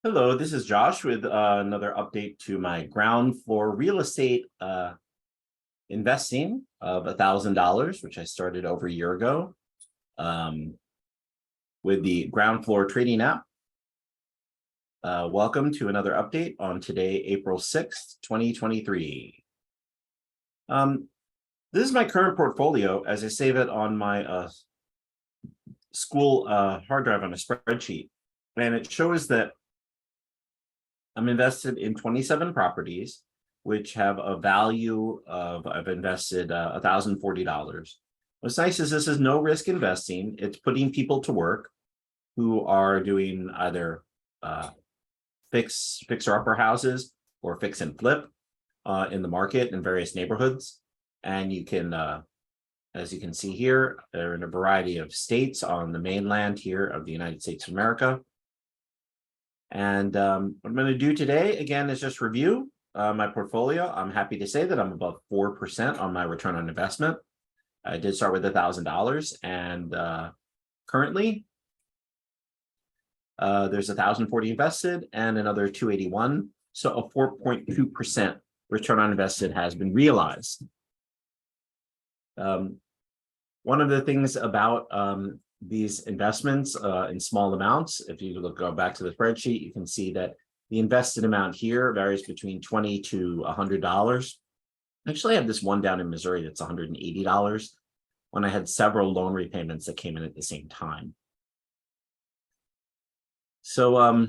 Hello, this is Josh with another update to my ground floor real estate investing of $1,000, which I started over a year ago with the ground floor trading app. Welcome to another update on today, April 6th, 2023. This is my current portfolio as I save it on my school hard drive on a spreadsheet. And it shows that I'm invested in 27 properties, which have a value of, I've invested $1,040. What's nice is this is no risk investing. It's putting people to work who are doing either fixer-upper houses or fix and flip in the market in various neighborhoods. And you can, as you can see here, they're in a variety of states on the mainland here of the United States of America. And what I'm going to do today, again, is just review my portfolio. I'm happy to say that I'm above 4% on my return on investment. I did start with $1,000, and currently there's 1,040 invested and another 281. So a 4.2% return on invested has been realized. One of the things about these investments in small amounts, if you go back to the spreadsheet, you can see that the invested amount here varies between $20 to $100. Actually, I have this one down in Missouri that's $180 when I had several loan repayments that came in at the same time. So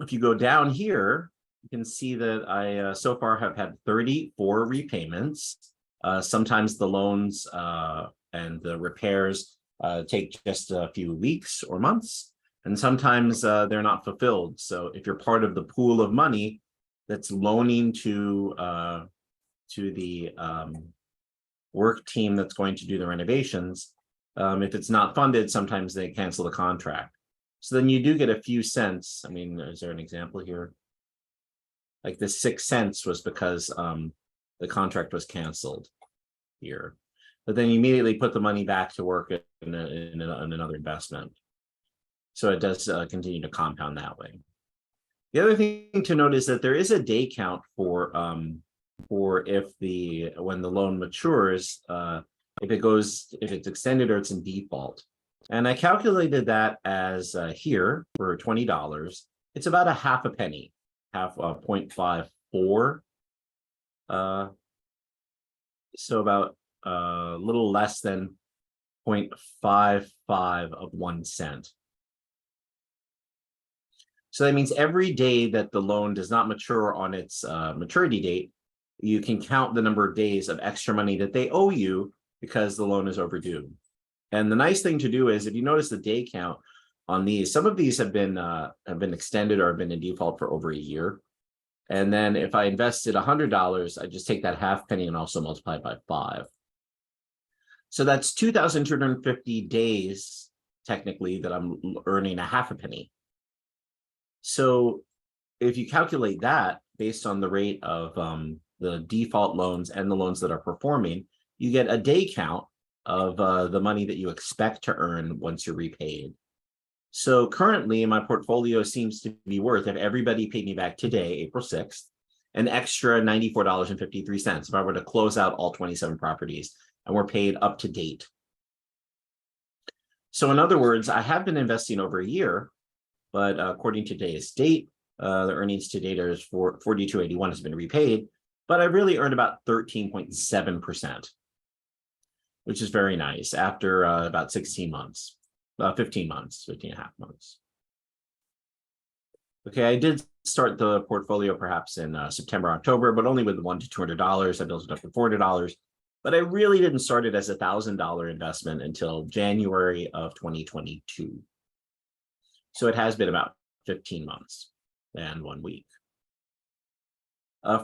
if you go down here, you can see that I so far have had 34 repayments. Sometimes the loans and the repairs take just a few weeks or months, and sometimes they're not fulfilled. So if you're part of the pool of money that's loaning to the work team that's going to do the renovations, if it's not funded, sometimes they cancel the contract. So then you do get a few cents. I mean, is there an example here? Like the 6 cents was because the contract was canceled here. But then you immediately put the money back to work in another investment. So it does continue to compound that way. The other thing to note is that there is a day count for when the loan matures, if it's extended or it's in default. And I calculated that as here for $20. It's about a half a penny, half 0.54. So about a little less than 0.55 of 1 cent. So that means every day that the loan does not mature on its maturity date, you can count the number of days of extra money that they owe you because the loan is overdue. And the nice thing to do is, if you notice the day count on these, some of these have been extended or have been in default for over a year. And then if I invested $100, I just take that half penny and also multiply it by 5. So that's 2,250 days, technically, that I'm earning a half a penny. So if you calculate that based on the rate of the default loans and the loans that are performing, you get a day count of the money that you expect to earn once you're repaid. So currently, my portfolio seems to be worth, if everybody paid me back today, April 6th, an extra $94.53 if I were to close out all 27 properties and were paid up to date. So in other words, I have been investing over a year, but according to today's date, the earnings to date is for 42.81 has been repaid, but I really earned about 13.7%, which is very nice after about 16 months, 15 and a half months. Okay, I did start the portfolio perhaps in September, October, but only with $100 to $200. I built it up to $400, but I really didn't start it as a $1,000 investment until January of 2022. So it has been about 15 months and 1 week.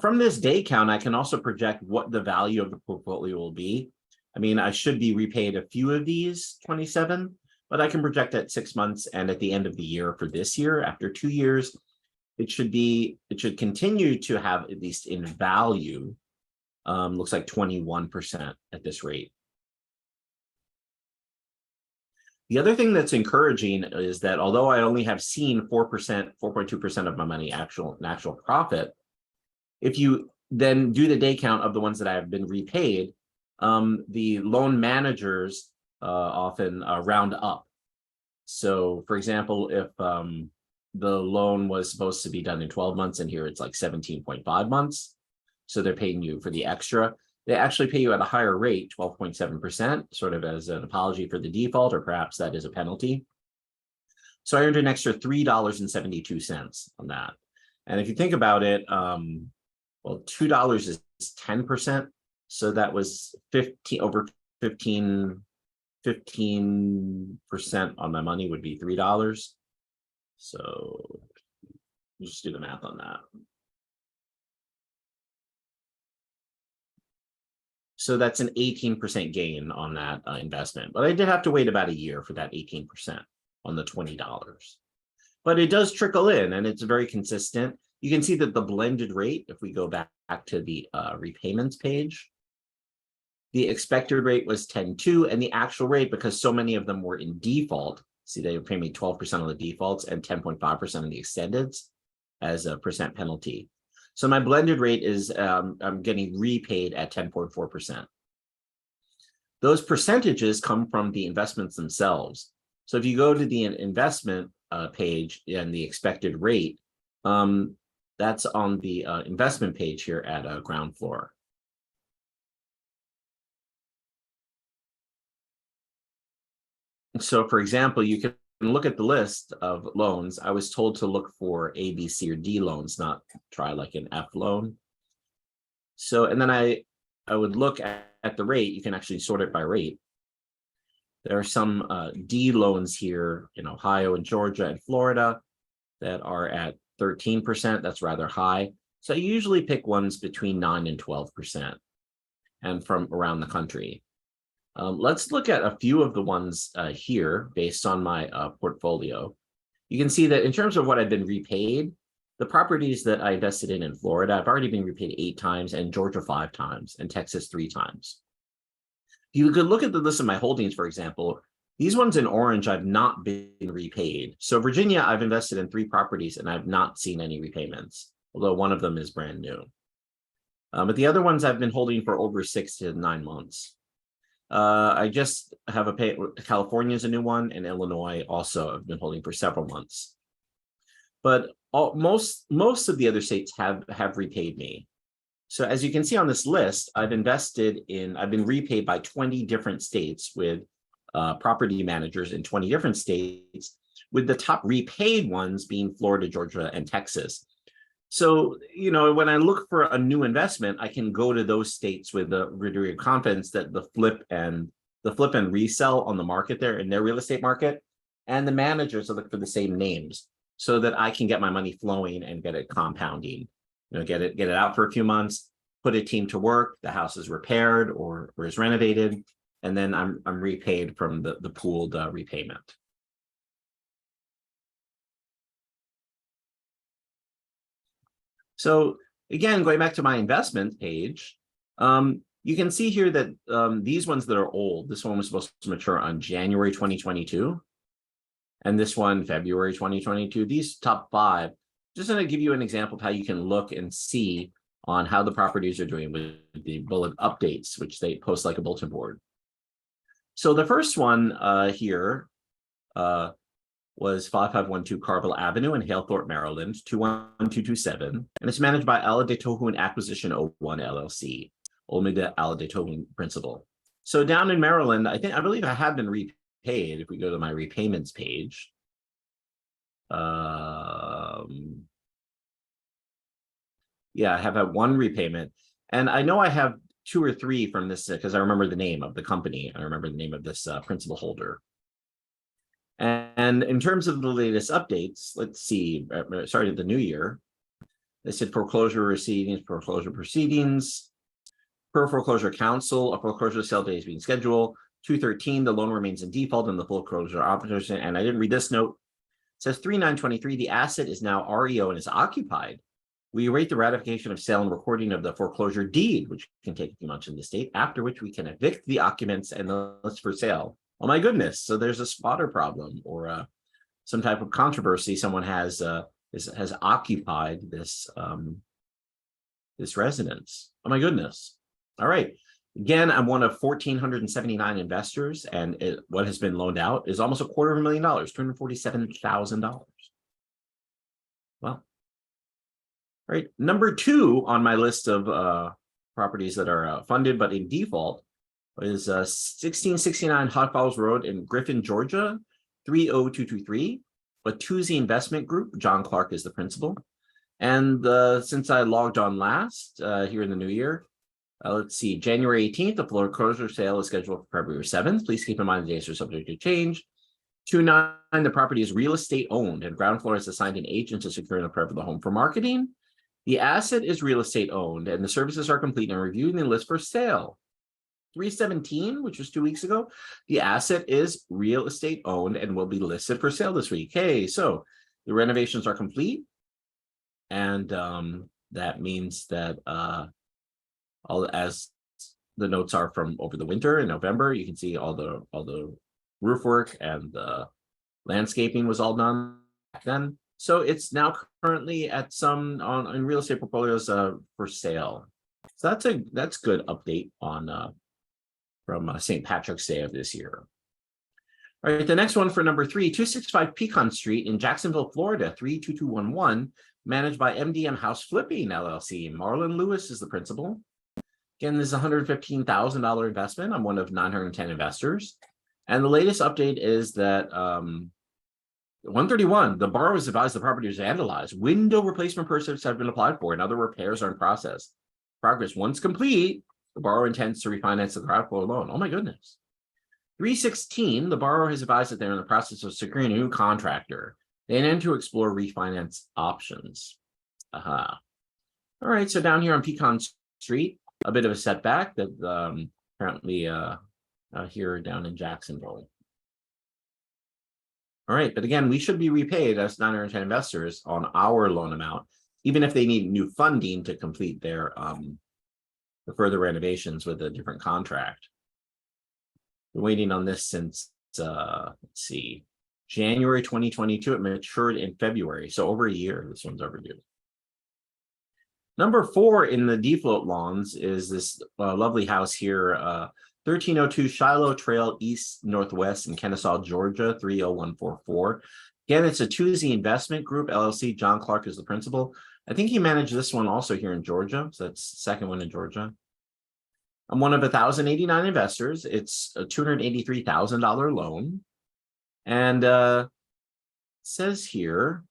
From this day count, I can also project what the value of the portfolio will be. I mean, I should be repaid a few of these 27, but I can project at 6 months and at the end of the year for this year. After 2 years, it should continue to have, at least in value, looks like 21% at this rate. The other thing that's encouraging is that although I only have seen 4%, 4.2% of my money actual profit, if you then do the day count of the ones that I have been repaid, the loan managers often round up. So, for example, if the loan was supposed to be done in 12 months and here it's like 17.5 months, so they're paying you for the extra. They actually pay you at a higher rate, 12.7%, sort of as an apology for the default, or perhaps that is a penalty. So I earned an extra $3.72 on that. And if you think about it, well, $2 is 10%. So that was 15% on my money would be $3. So just do the math on that. So that's an 18% gain on that investment. But I did have to wait about a year for that 18% on the $20. But it does trickle in and it's very consistent. You can see that the blended rate, if we go back to the repayments page, the expected rate was 10.2 and the actual rate, because so many of them were in default, see they were paying me 12% on the defaults and 10.5% on the extendeds as a percent penalty. So my blended rate is I'm getting repaid at 10.4%. Those percentages come from the investments themselves. So if you go to the investment page and the expected rate, that's on the investment page here at Ground Floor. So for example, you can look at the list of loans. I was told to look for A, B, C, or D loans, not try like an F loan. So, and then I would look at the rate. You can actually sort it by rate. There are some D loans here in Ohio and Georgia and Florida that are at 13%. That's rather high. So I usually pick ones between 9 and 12% and from around the country. Let's look at a few of the ones here based on my portfolio. You can see that in terms of what I've been repaid, the properties that I invested in Florida, I've already been repaid 8 times, and Georgia 5 times, and Texas 3 times. You could look at the list of my holdings, for example. These ones in orange, I've not been repaid. So Virginia, I've invested in 3 properties, and I've not seen any repayments, although one of them is brand new. But the other ones I've been holding for over 6 to 9 months. I just have California is a new one, and Illinois also have been holding for several months. But most of the other states have repaid me. So as you can see on this list, I've been repaid by 20 different states with property managers in 20 different states, with the top repaid ones being Florida, Georgia, and Texas. So, when I look for a new investment, I can go to those states with the degree of confidence that the flip and resell on the market there in their real estate market, and the managers are looking for the same names so that I can get my money flowing and get it compounding. Get it out for a few months, put a team to work, the house is repaired or is renovated, and then I'm repaid from the pooled repayment. So again, going back to my investment page, you can see here that these ones that are old, this one was supposed to mature on January 2022, and this one February 2022. These top 5, just going to give you an example of how you can look and see on how the properties are doing with the bullet updates, which they post like a bulletin board. So the first one here was 5512 Carville Avenue in Halethorpe, Maryland, 21227. And it's managed by Ala de Tohun Acquisition 01 LLC, Olmida Ala de Tohun principal. So down in Maryland, I believe I have been repaid. If we go to my repayments page, yeah, I have had 1 repayment. And I know I have 2 or 3 from this because I remember the name of the company. I remember the name of this principal holder. And in terms of the latest updates, let's see, started the new year. They said foreclosure proceedings, per foreclosure counsel, a foreclosure sale date is being scheduled. 213, the loan remains in default and the foreclosure opposition. And I didn't read this note. It says 3923, the asset is now REO and is occupied. We await the ratification of sale and recording of the foreclosure deed, which can take a few months in the state, after which we can evict the occupants and the list for sale. Oh my goodness. So there's a spotter problem or some type of controversy. Someone has occupied this this residence. Oh my goodness. All right. Again, I'm one of 1,479 investors, and what has been loaned out is almost $250,000, $247,000. Well, all right. Number 2 on my list of properties that are funded but in default is 1669 Hot Falls Road in Griffin, Georgia, 30223. Batuzzi Investment Group. John Clark is the principal. And since I logged on last here in the new year, let's see, January 18th, the foreclosure sale is scheduled for February 7th. Please keep in mind the dates are subject to change. 29, the property is real estate owned, and ground floor has assigned an agent to secure and prepare the home for marketing. The asset is real estate owned, and the services are complete and reviewing the list for sale. 317, which was 2 weeks ago, the asset is real estate owned and will be listed for sale this week. Hey, so the renovations are complete, and that means that all as the notes are from over the winter in November, you can see all the roof work and the landscaping was all done back then. So it's now currently at some in real estate portfolios for sale. So that's good update on from St. Patrick's Day of this year. All right, the next one for number 3, 265 Pecan Street in Jacksonville, Florida, 32211, managed by MDM House Flipping LLC. Marlon Lewis is the principal. Again, this is a $115,000 investment. I'm one of 910 investors. And the latest update is that 131, the borrower was advised the property was vandalized. Window replacement purchases have been applied for and other repairs are in progress. Once complete, the borrower intends to refinance the ground floor loan. Oh my goodness. 316, the borrower has advised that they're in the process of securing a new contractor. They intend to explore refinance options. All right, so down here on Pecan Street, a bit of a setback that apparently here down in Jacksonville. All right, but again, we should be repaid as 910 investors on our loan amount, even if they need new funding to complete their the further renovations with a different contract. Been waiting on this since let's see, January 2022. It matured in February, so over a year. This one's overdue. Number 4 in the defloat loans is this lovely house here, 1302 Shiloh Trail East Northwest in Kennesaw, Georgia, 30144. Again, it's a Batuzzi Investment Group LLC. John Clark is the principal. I think he managed this one also here in Georgia, so that's the second one in Georgia. I'm one of 1,089 investors. It's a $283,000 loan, and it says here,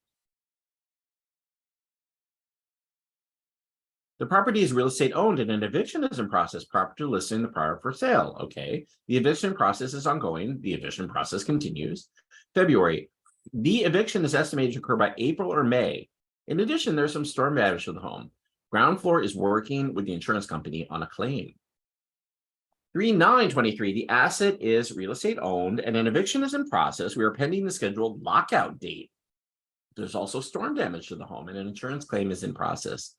the property is real estate owned and an eviction is in process prior to listing the prior for sale. Okay. The eviction process is ongoing. The eviction process continues. February. The eviction is estimated to occur by April or May. In addition, there's some storm damage to the home. Ground floor is working with the insurance company on a claim. 3923. The asset is real estate owned and an eviction is in process. We are pending the scheduled lockout date. There's also storm damage to the home and an insurance claim is in process.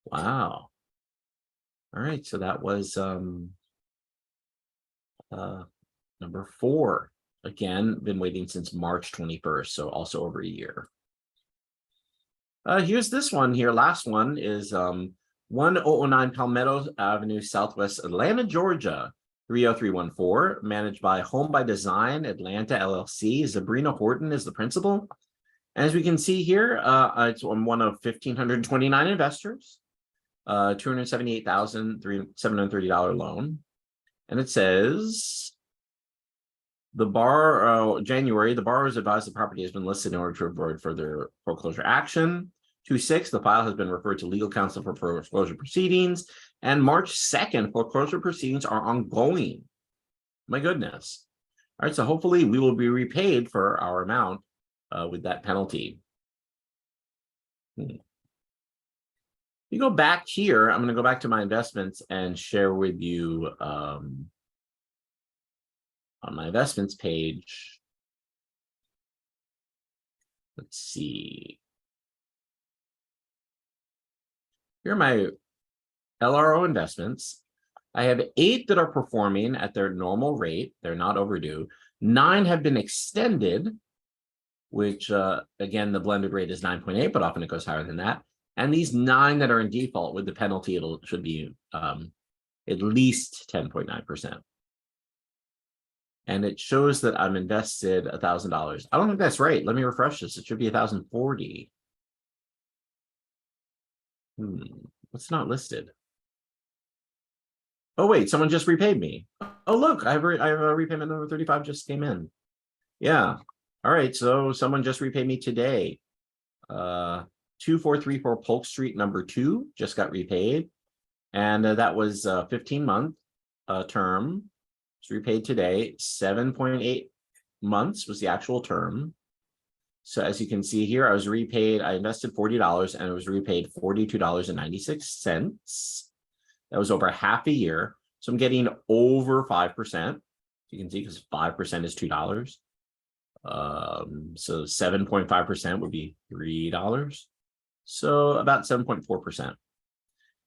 Wow. All right, so that was number 4. Again, been waiting since March 21st, so also over a year. Here's this one here. Last one is 1009 Palmetto Avenue, Southwest Atlanta, Georgia, 30314, managed by Home by Design Atlanta LLC. Sabrina Horton is the principal. As we can see here, it's one of 1,529 investors. $278,730 loan, and it says January, the borrower is advised the property has been listed in order to avoid further foreclosure action. 26, the file has been referred to legal counsel for foreclosure proceedings, and March 2nd, foreclosure proceedings are ongoing. My goodness. All right, so hopefully we will be repaid for our amount with that penalty. You go back here, I'm going to go back to my investments and share with you on my investments page. Let's see. Here are my LRO investments. I have 8 that are performing at their normal rate. They're not overdue. 9 have been extended, which again, the blended rate is 9.8, but often it goes higher than that. And these 9 that are in default with the penalty, should be at least 10.9%. And it shows that I'm invested $1,000. I don't think that's right. Let me refresh this. It should be 1,040. What's not listed? Oh, wait, someone just repaid me. Oh, look, I have a repayment number 35 just came in. Yeah. All right, so someone just repaid me today. 2434 Polk Street, number 2, just got repaid. And that was a 15-month term. It's repaid today. 7.8 months was the actual term. So as you can see here, I was repaid, I invested $40 and it was repaid $42.96. That was over half a year. So I'm getting over 5%. You can see because 5% is $2. So 7.5% would be $3. So about 7.4%.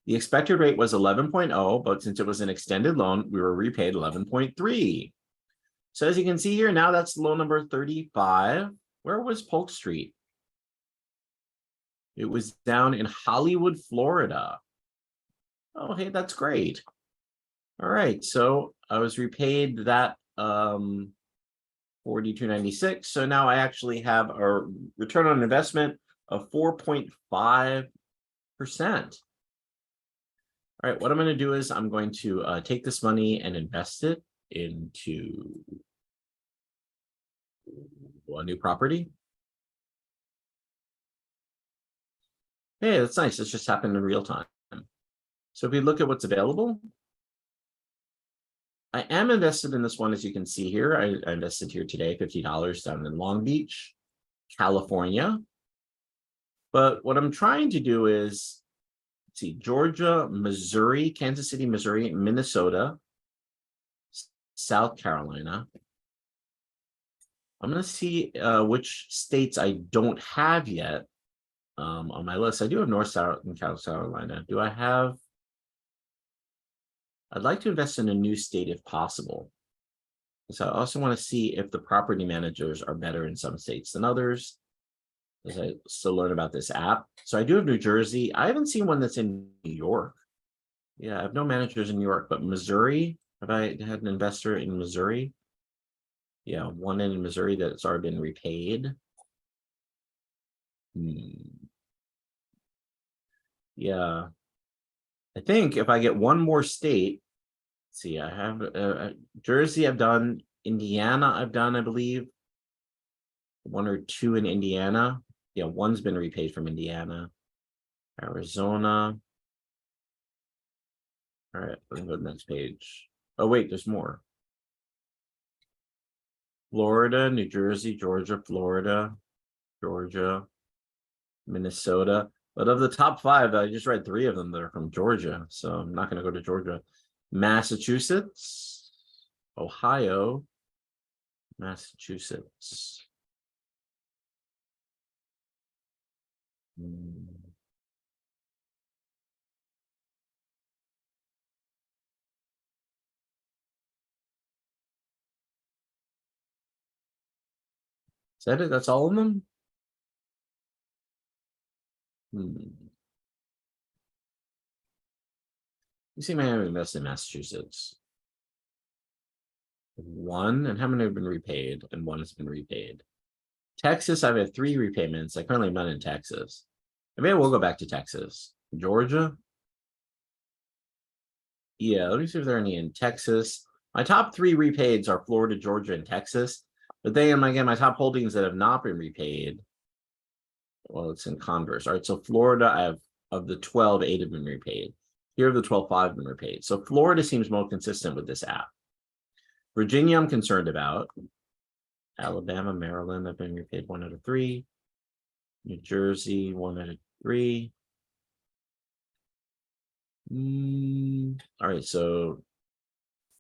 The expected rate was 11.0, but since it was an extended loan, we were repaid 11.3. So as you can see here, now that's loan number 35. Where was Polk Street? It was down in Hollywood, Florida. Oh, hey, that's great. All right, so I was repaid that $42.96. So now I actually have a return on investment of 4.5%. All right, what I'm going to do is I'm going to take this money and invest it into a new property. Hey, that's nice. This just happened in real time. So if we look at what's available, I am invested in this one, as you can see here. I invested here today, $50 down in Long Beach, California. But what I'm trying to do is, let's see, Georgia, Missouri, Kansas City, Missouri, Minnesota, South Carolina. I'm going to see which states I don't have yet on my list. I do have North, South, and South Carolina. Do I have? I'd like to invest in a new state if possible. So I also want to see if the property managers are better in some states than others, as I still learn about this app. So I do have New Jersey. I haven't seen one that's in New York. Yeah, I have no managers in New York, but Missouri, have I had an investor in Missouri? Yeah, one in Missouri that's already been repaid. Yeah, I think if I get one more state, let's see, I have Jersey, I've done, Indiana, I've done, I believe. 1 or 2 in Indiana. Yeah, one's been repaid from Indiana. Arizona. All right, let me go to the next page. Oh, wait, there's more. Florida, New Jersey, Georgia, Florida, Georgia, Minnesota. But of the top 5, I just read 3 of them that are from Georgia. So I'm not going to go to Georgia. Massachusetts, Ohio, Massachusetts. Is that it? That's all of them? You see, I have invested in Massachusetts. 1, and how many have been repaid? And 1 has been repaid. Texas, I've had 3 repayments. I currently have none in Texas. Maybe we'll go back to Texas. Georgia. Yeah, let me see if there are any in Texas. My top 3 repaids are Florida, Georgia, and Texas. But then again, my top holdings that have not been repaid, well, it's in converse. All right, so Florida, I have, of the 12, 8 have been repaid. Here of the 12, 5 have been repaid. So Florida seems more consistent with this app. Virginia, I'm concerned about. Alabama, Maryland, I've been repaid 1 out of 3. New Jersey, 1 out of 3. All right, so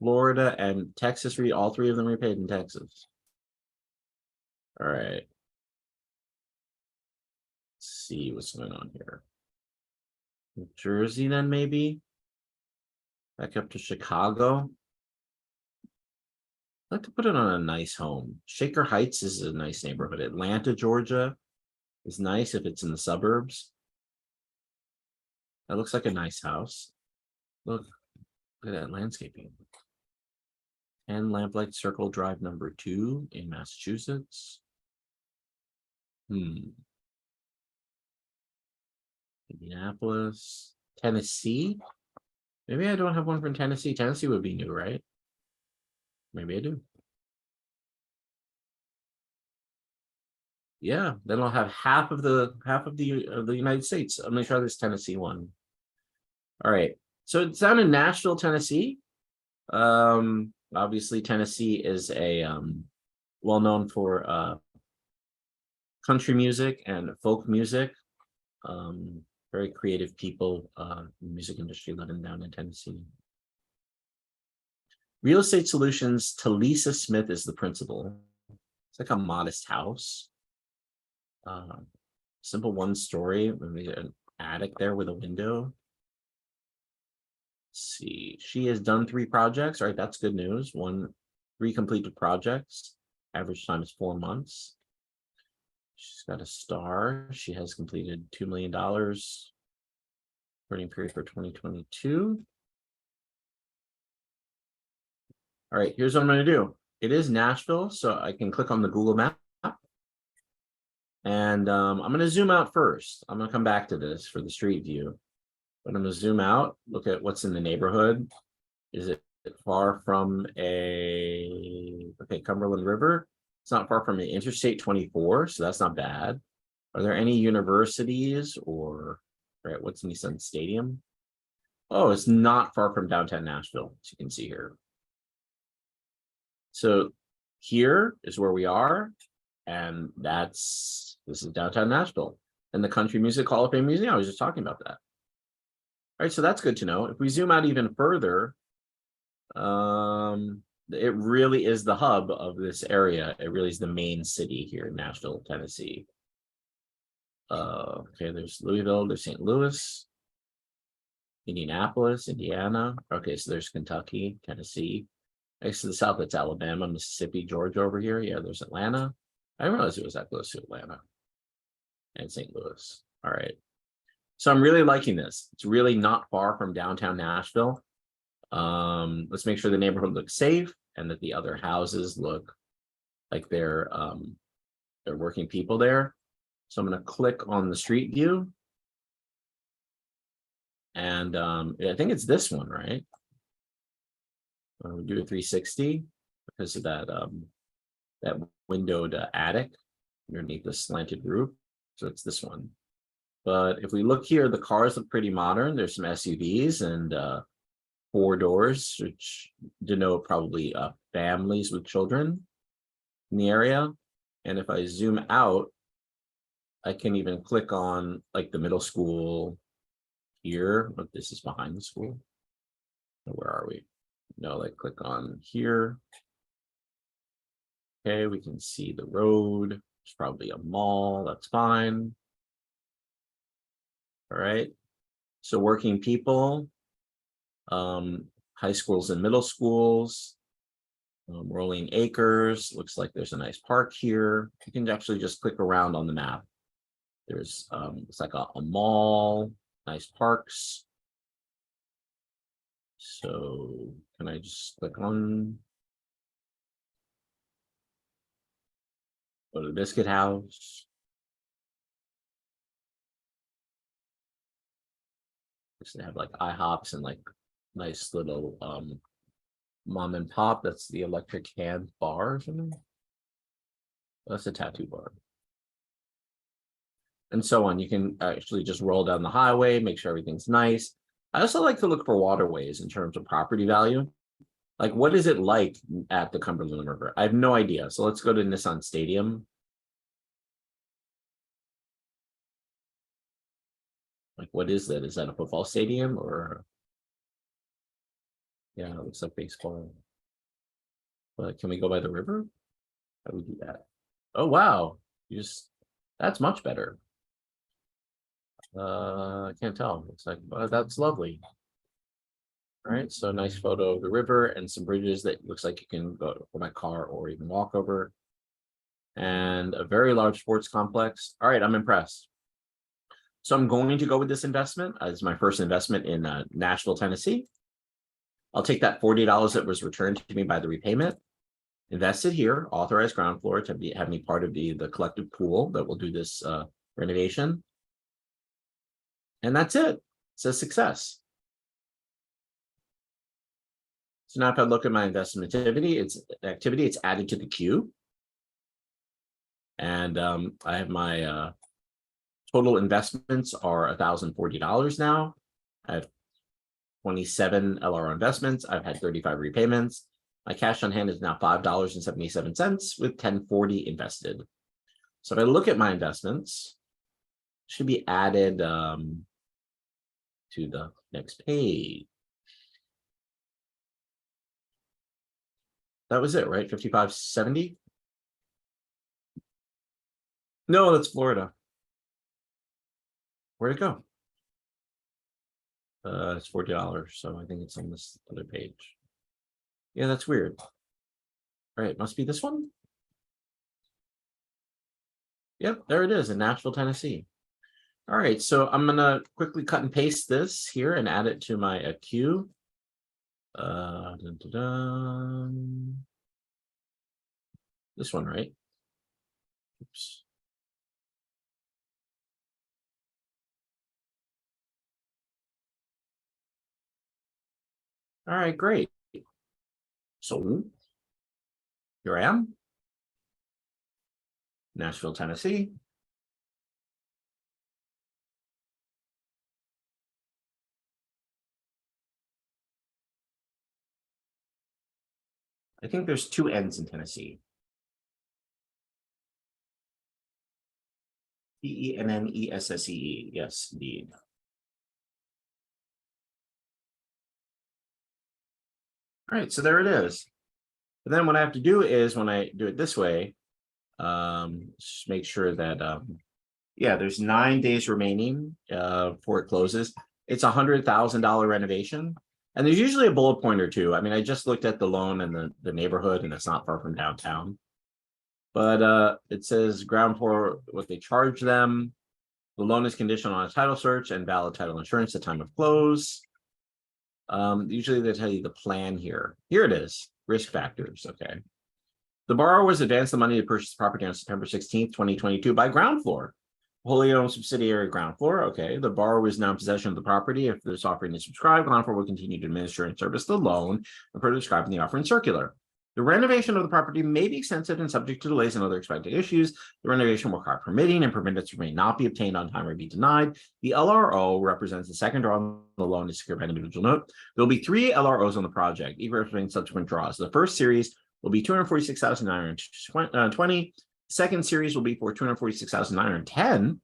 Florida and Texas, all 3 of them repaid in Texas. All right. Let's see what's going on here. New Jersey, then maybe back up to Chicago. like to put it on a nice home. Shaker Heights is a nice neighborhood. Atlanta, Georgia is nice if it's in the suburbs. That looks like a nice house. Look at that landscaping. And Lamplight Circle Drive #2 in Massachusetts. Indianapolis, Tennessee. Maybe I don't have one from Tennessee. Tennessee would be new, right? Maybe I do. Yeah, then I'll have half of the United States. I'm gonna try this Tennessee one. All right, so it's down in Nashville, Tennessee. Obviously Tennessee is a well known for country music and folk music. Very creative people, music industry living down in Tennessee. Real Estate Solutions, Talisa Smith is the principal. It's like a modest house. Simple one story, maybe an attic there with a window. Let's see, she has done 3 projects. All right, that's good news. 3 completed projects. Average time is 4 months. She's got a star. She has completed $2 million running period for 2022. All right, here's what I'm going to do. It is Nashville, so I can click on the Google map. And I'm going to zoom out first. I'm going to come back to this for the street view. But I'm going to zoom out, look at what's in the neighborhood. Is it far from Cumberland River? It's not far from the Interstate 24, so that's not bad. Are there any universities or, right, what's Nissan Stadium? Oh, it's not far from downtown Nashville, as you can see here. So here is where we are, and this is downtown Nashville. And the Country Music Hall of Fame Museum, I was just talking about that. All right, so that's good to know. If we zoom out even further, it really is the hub of this area. It really is the main city here in Nashville, Tennessee. Okay, there's Louisville, there's St. Louis, Indianapolis, Indiana. Okay, so there's Kentucky, Tennessee. Next to the south, it's Alabama, Mississippi, Georgia over here. Yeah, there's Atlanta. I didn't realize it was that close to Atlanta. And St. Louis. All right. So I'm really liking this. It's really not far from downtown Nashville. Let's make sure the neighborhood looks safe and that the other houses look like they're working people there. So I'm going to click on the street view. And I think it's this one, right? We'll do a 360 because of that windowed attic underneath the slanted roof. So it's this one. But if we look here, the cars look pretty modern. There's some SUVs and 4 doors, which denote probably families with children in the area. And if I zoom out, I can even click on like the middle school here. But this is behind the school. Where are we? No, like click on here. Okay, we can see the road. There's probably a mall. That's fine. All right. So working people, high schools and middle schools, rolling acres. Looks like there's a nice park here. You can actually just click around on the map. There's it's like a mall, nice parks. So can I just click on, go to the Biscuit House. They have like IHOPs and like nice little mom and pop. That's the Electric Hand Bar or something. That's a tattoo bar. And so on. You can actually just roll down the highway, make sure everything's nice. I also like to look for waterways in terms of property value. Like, what is it like at the Cumberland River? I have no idea. So let's go to Nissan Stadium. Like, what is that? Is that a football stadium or? Yeah, it looks like baseball. But can we go by the river? How do we do that? Oh, wow. That's much better. I can't tell. It's like, that's lovely. All right, so a nice photo of the river and some bridges that looks like you can go by car or even walk over. And a very large sports complex. All right, I'm impressed. So I'm going to go with this investment as my first investment in Nashville, Tennessee. I'll take that $40 that was returned to me by the repayment, invest it here, authorize ground floor to have me part of the collective pool that will do this renovation. And that's it. It's a success. So now if I look at my investment activity, it's added to the queue. And I have my total investments are $1,040 now. I have 27 LRO investments. I've had 35 repayments. My cash on hand is now $5.77 with 1040 invested. So if I look at my investments, should be added to the next page. That was it, right? 5570. No, that's Florida. Where'd it go? It's $40, so I think it's on this other page. Yeah, that's weird. All right, must be this one. Yep, there it is in Nashville, Tennessee. All right, so I'm gonna quickly cut and paste this here and add it to my queue. Dun, dun, dun. This one, right? Oops. All right, great. So here I am, Nashville, Tennessee. I think there's two N's in Tennessee. Tennessee. Yes, indeed. All right, so there it is. And then what I have to do is when I do it this way, just make sure that yeah, there's 9 days remaining before it closes. It's $100,000 renovation. And there's usually a bullet point or two. I mean, I just looked at the loan and the neighborhood, and it's not far from downtown. But it says ground floor, what they charge them. The loan is conditional on a title search and valid title insurance at time of close. Usually they tell you the plan here. Here it is, risk factors, okay. The borrowers advanced the money to purchase the property on September 16th, 2022 by Ground Floor, wholly owned subsidiary Ground Floor. Okay, the borrower is now in possession of the property. If this offering is subscribed, Ground Floor will continue to administer and service the loan and further described in the offering circular. The renovation of the property may be extensive and subject to delays and other expected issues. The renovation will require permitting, and permits may not be obtained on time or be denied. The LRO represents the second draw on the loan is secured by an individual note. There will be 3 LROs on the project, each representing subsequent draws. The first series will be $246,920. Second series will be for $246,910.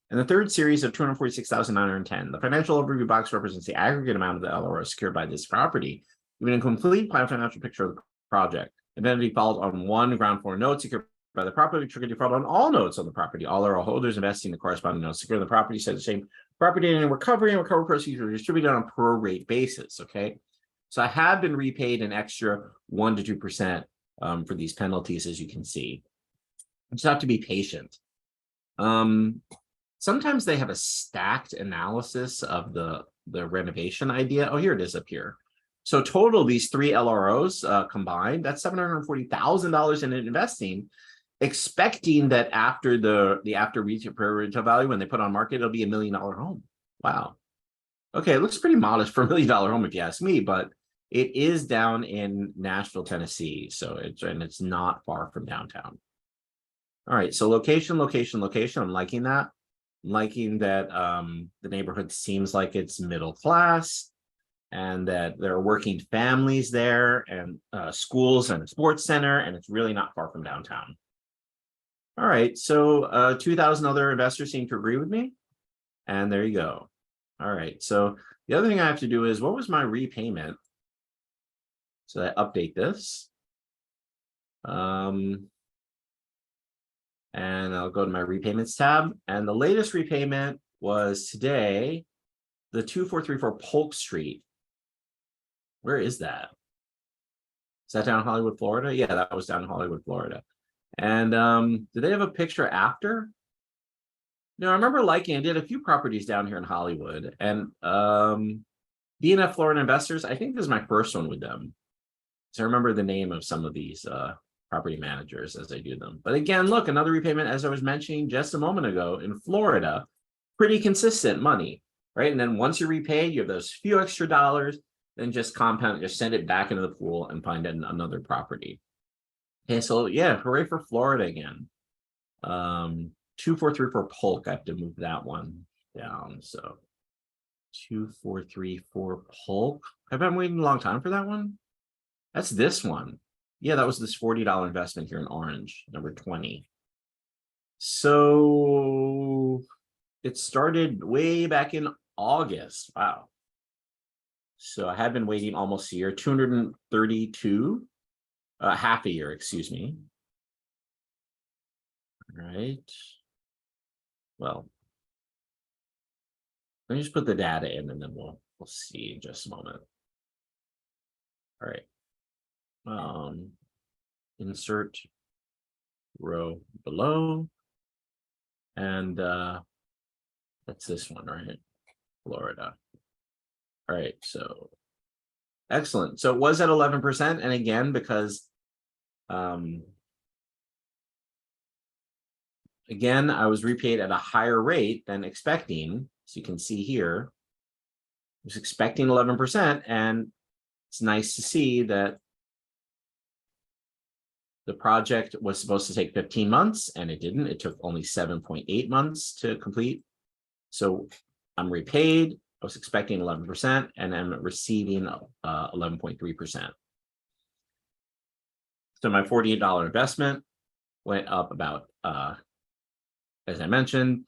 And the third series of $246,910. The financial overview box represents the aggregate amount of the LRO secured by this property, giving a complete financial picture of the project. And then default on one ground floor note secured by the property, trigger default on all notes on the property. All LRO holders investing in the corresponding notes secured in the property said the same property and recovery proceeds are distributed on a pro-rate basis. Okay. So I have been repaid an extra 1 to 2% for these penalties, as you can see. You just have to be patient. Sometimes they have a stacked analysis of the renovation idea. Oh, here it is up here. So total, these 3 LROs combined, that's $740,000 in investing, expecting that after the after retail value, when they put on market, it'll be $1 million home. Wow. Okay, it looks pretty modest for $1 million home if you ask me, but it is down in Nashville, Tennessee. So it's not far from downtown. All right, so location. I'm liking that. I'm liking that the neighborhood seems like it's middle class and that there are working families there and schools and a sports center, and it's really not far from downtown. All right, so 2,000 other investors seem to agree with me. And there you go. All right, so the other thing I have to do is, what was my repayment? So I update this. And I'll go to my repayments tab. And the latest repayment was today, the 2434 Polk Street. Where is that? Is that down in Hollywood, Florida? Yeah, that was down in Hollywood, Florida. And do they have a picture after? No, I remember liking. I did a few properties down here in Hollywood, and BNF Florida Investors. I think this is my first one with them. So I remember the name of some of these property managers as I do them. But again, look, another repayment, as I was mentioning just a moment ago, in Florida, pretty consistent money, right? And then once you repay, you have those few extra dollars, then just compound, just send it back into the pool and find another property. Okay, so yeah, hooray for Florida again. 2434 Polk. I have to move that one down. So 2434 Polk. I've been waiting a long time for that one. That's this one. Yeah, that was this $40 investment here in orange, number 20. So it started way back in August. Wow. So I had been waiting almost a year, 232, half a year, excuse me. All right. Well, let me just put the data in and then we'll see in just a moment. All right. Insert row below. And that's this one, right? Florida. All right, so excellent. So it was at 11%. And again, because again, I was repaid at a higher rate than expecting. So you can see here, I was expecting 11%. And it's nice to see that the project was supposed to take 15 months and it didn't. It took only 7.8 months to complete. So I'm repaid. I was expecting 11% and I'm receiving 11.3%. So my $48 investment went up about, as I mentioned,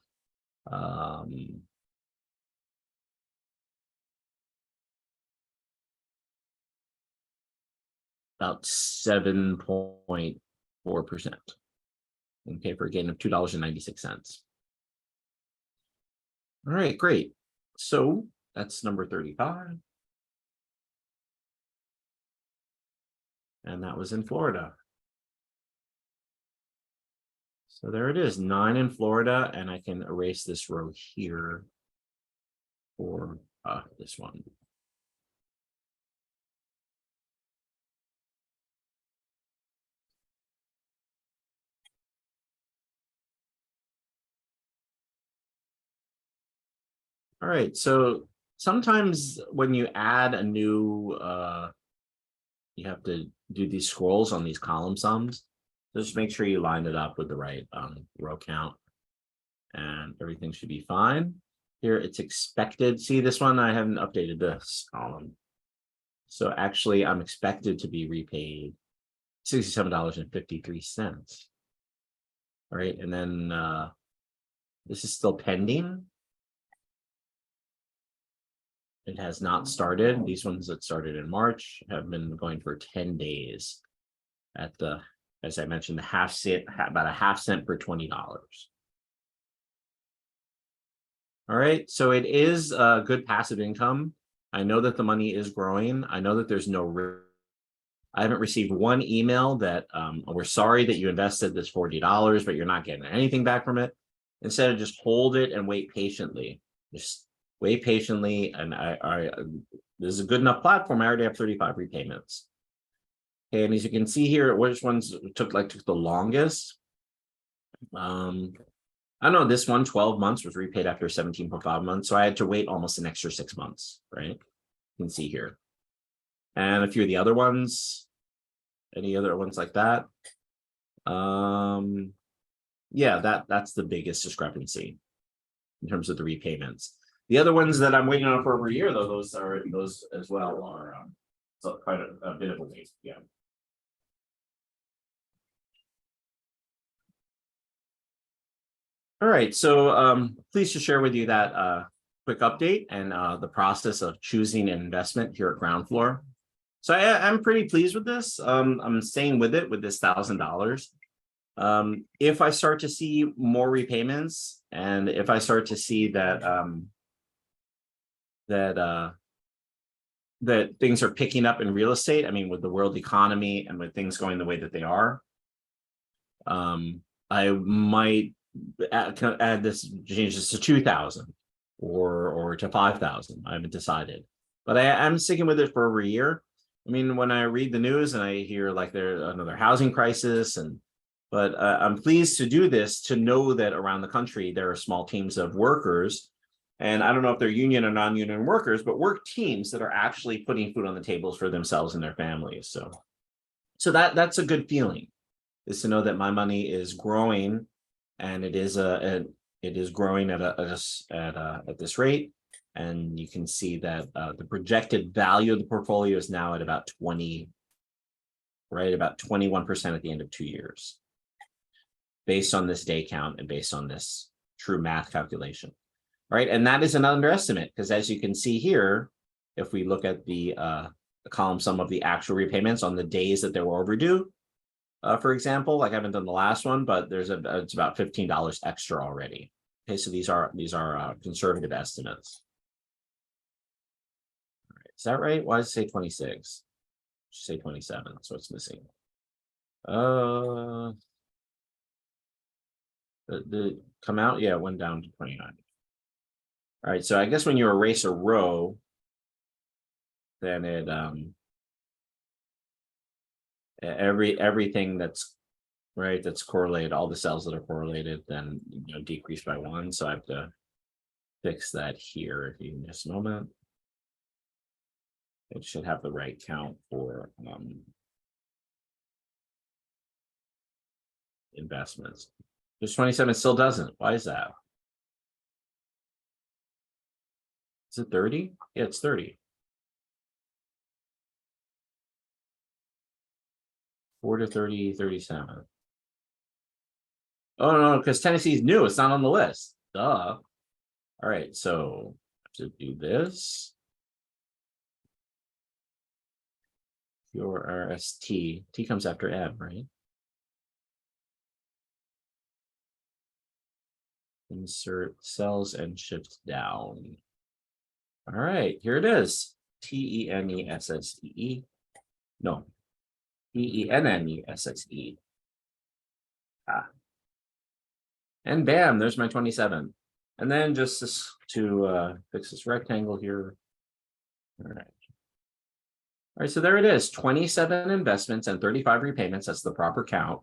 about 7.4%. Okay, for a gain of $2.96. All right, great. So that's number 35. And that was in Florida. So there it is, 9 in Florida, and I can erase this row here for this one. All right, so sometimes when you add a new, you have to do these scrolls on these column sums. Just make sure you line it up with the right row count and everything should be fine. Here it's expected. See this one, I haven't updated this column. So actually I'm expected to be repaid $67.53. All right, and then this is still pending. It has not started. These ones that started in March have been going for 10 days at the, as I mentioned, the half cent, about a half cent per $20. All right, so it is a good passive income. I know that the money is growing. I know that there's no risk. I haven't received one email that we're sorry that you invested this $40, but you're not getting anything back from it. Instead of just hold it and wait patiently. Just wait patiently, and this is a good enough platform. I already have 35 repayments. Okay, and as you can see here, which ones took the longest? I know this one, 12 months, was repaid after 17.5 months. So I had to wait almost an extra 6 months, right? You can see here. And a few of the other ones, any other ones like that? Yeah, that's the biggest discrepancy in terms of the repayments. The other ones that I'm waiting on for over a year, though, those as well are so quite a bit of a wait. Yeah. All right, so pleased to share with you that quick update and the process of choosing an investment here at Ground Floor. So I'm pretty pleased with this. I'm staying with it with this $1,000. If I start to see more repayments, and if I start to see that that things are picking up in real estate. I mean, with the world economy and with things going the way that they are, I might add this, change this to 2,000 or to 5,000. I haven't decided, but I'm sticking with it for over a year. I mean, when I read the news and I hear like there's another housing crisis, but I'm pleased to do this, to know that around the country there are small teams of workers, and I don't know if they're union or non-union workers, but work teams that are actually putting food on the tables for themselves and their families. So that's a good feeling, is to know that my money is growing, and it is growing at this rate. And you can see that the projected value of the portfolio is now at about 20, right? About 21% at the end of 2 years, based on this day count and based on this true math calculation. All right, and that is an underestimate, because as you can see here, if we look at the column sum of the actual repayments on the days that they were overdue, for example, like I haven't done the last one, but it's about $15 extra already. Okay, so these are conservative estimates. All right, is that right? Why does it say 26? Say 27, so it's missing. The come out, yeah, it went down to 29. All right, so I guess when you erase a row, then it everything that's right, that's correlated, all the cells that are correlated, then decrease by 1. So I have to fix that here. If you can just a moment, it should have the right count for investments. There's 27, it still doesn't. Why is that? Is it 30? Yeah, it's 30. 4 to 30, 37. Oh no, because Tennessee's new. It's not on the list. Duh. All right, so I have to do this. Your RST. T comes after M, right? Insert cells and shift down. All right, here it is. TENESSEE. No, TENNESSE. And bam, there's my 27. And then just to fix this rectangle here. All right. All right, so there it is, 27 investments and 35 repayments. That's the proper count.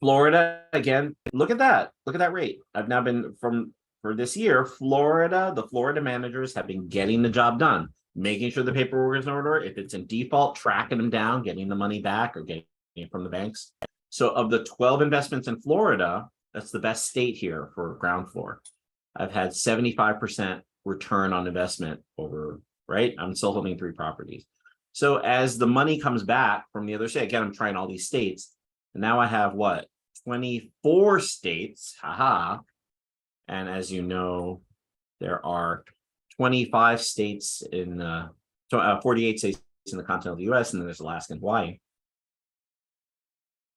Florida, again, look at that. Look at that rate. I've now been for this year, the Florida managers have been getting the job done, making sure the paperwork is in order. If it's in default, tracking them down, getting the money back or getting it from the banks. So of the 12 investments in Florida, that's the best state here for ground floor. I've had 75% return on investment over, right? I'm still holding 3 properties. So as the money comes back from the other state, again, I'm trying all these states. And now I have what? 24 states, haha. And as you know, there are 25 states in 48 states in the continental US, and then there's Alaska and Hawaii.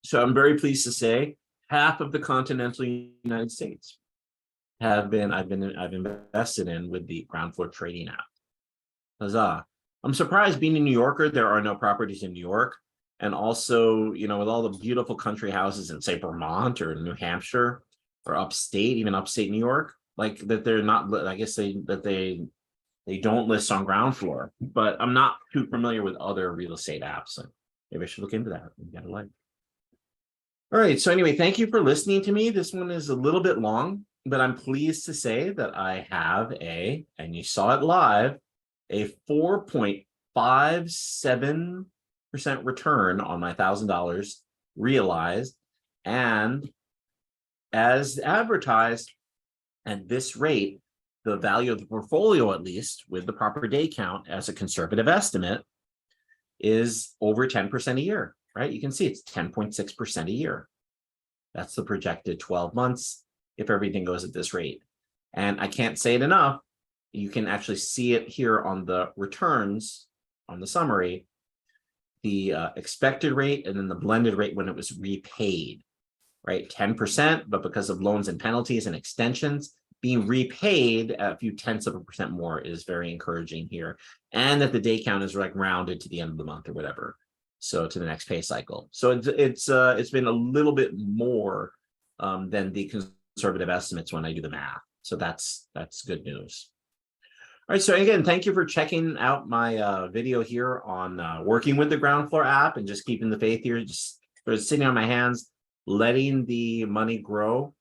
So I'm very pleased to say half of the continental United States I've invested in with the ground floor trading app. Huzzah. I'm surprised, being a New Yorker, there are no properties in New York. And also, with all the beautiful country houses in, say, Vermont or New Hampshire or upstate, even upstate New York, like that they're not, I guess they don't list on ground floor. But I'm not too familiar with other real estate apps. So maybe I should look into that. You gotta like. All right. So anyway, thank you for listening to me. This one is a little bit long, but I'm pleased to say that I have and you saw it live, a 4.57% return on my $1,000 realized, and as advertised, at this rate, the value of the portfolio, at least with the proper day count as a conservative estimate, is over 10% a year, right? You can see it's 10.6% a year. That's the projected 12 months if everything goes at this rate. And I can't say it enough. You can actually see it here on the returns on the summary, the expected rate and then the blended rate when it was repaid, right? 10%, but because of loans and penalties and extensions, being repaid a few tenths of a percent more is very encouraging here. And that the day count is like rounded to the end of the month or whatever. So to the next pay cycle. So it's been a little bit more than the conservative estimates when I do the math. So that's good news. All right, so again, thank you for checking out my video here on working with the Ground Floor app and just keeping the faith here, just sort of sitting on my hands, letting the money grow.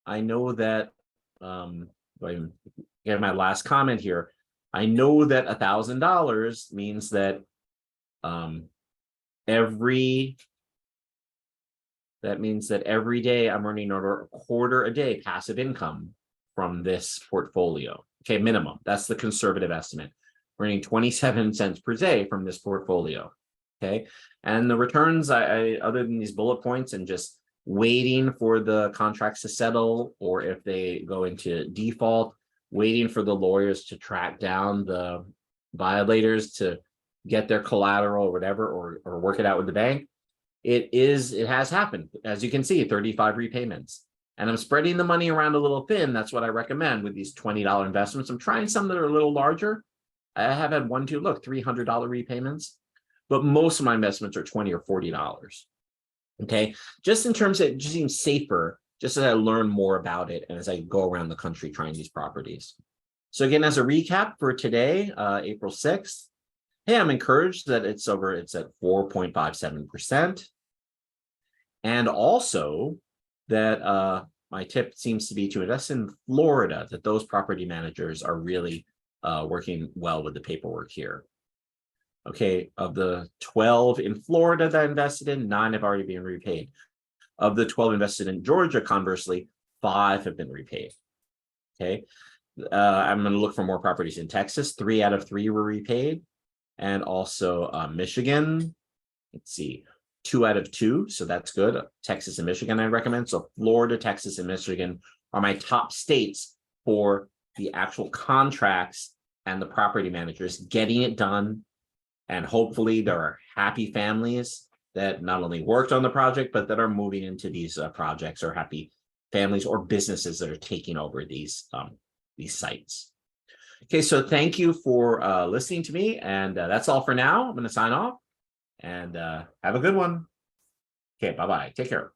I know that, I get my last comment here. I know that $1,000 means that every day I'm earning over a quarter a day passive income from this portfolio. Okay, minimum. That's the conservative estimate. We're earning 27 cents per day from this portfolio. Okay, and the returns, I other than these bullet points and just waiting for the contracts to settle, or if they go into default, waiting for the lawyers to track down the violators to get their collateral or whatever, or work it out with the bank. It has happened. As you can see, 35 repayments. And I'm spreading the money around a little thin. That's what I recommend with these $20 investments. I'm trying some that are a little larger. I have had one, two, look, $300 repayments, but most of my investments are $20 or $40. Okay, just in terms of it just seems safer, just as I learn more about it and as I go around the country trying these properties. So again, as a recap for today, April 6th, hey, I'm encouraged that it's at 4.57%. And also that my tip seems to be to invest in Florida, that those property managers are really working well with the paperwork here. Okay, of the 12 in Florida that I invested in, 9 have already been repaid. Of the 12 invested in Georgia, conversely, 5 have been repaid. Okay, I'm going to look for more properties in Texas. 3 out of 3 were repaid. And also Michigan, let's see, 2 out of 2, so that's good. Texas and Michigan I recommend. So Florida, Texas, and Michigan are my top states for the actual contracts and the property managers getting it done. And hopefully there are happy families that not only worked on the project, but that are moving into these projects, or happy families or businesses that are taking over these sites. Okay, so thank you for listening to me. And that's all for now. I'm going to sign off and have a good one. Okay, bye-bye. Take care.